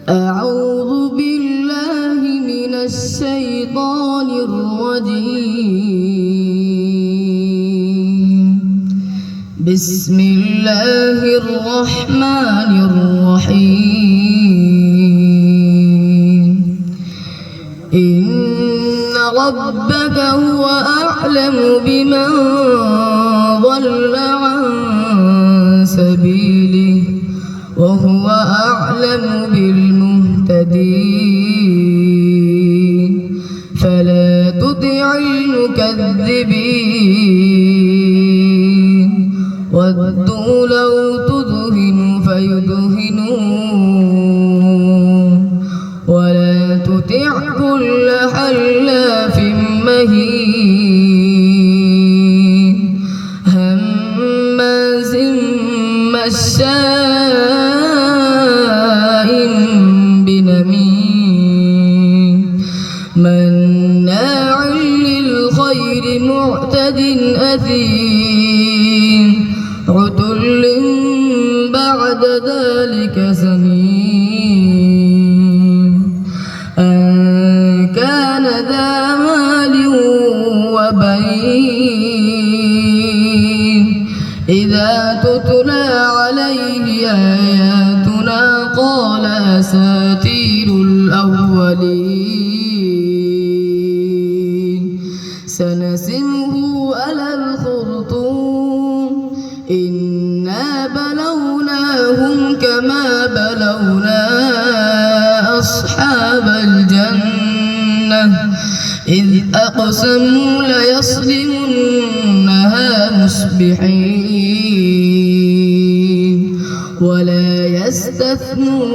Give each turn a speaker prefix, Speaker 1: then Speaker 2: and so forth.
Speaker 1: أعوذ بالله من الشيطان الرجيم. بسم الله الرحمن الرحيم. إن ربك هو أعلم بمن ضل عن سبيله وهو أعلم بالمهتدين. فلا تطع المكذبين ودوا لو تدهن فيدهنون ولا تطع كل حلاف مهين هماز مشاء بنميم مناع للخير معتد أثيم عتل بعد ذلك زنيم أن كان ذا مال وبنين إذا تتلى عليه آياتنا قال أساطير الأولين. سنسمه على الخرطوم إنا بلوناهم كما بلونا أصحاب الجنة إذ أقسموا ليصرمنها مصبحين ولا يستثنون.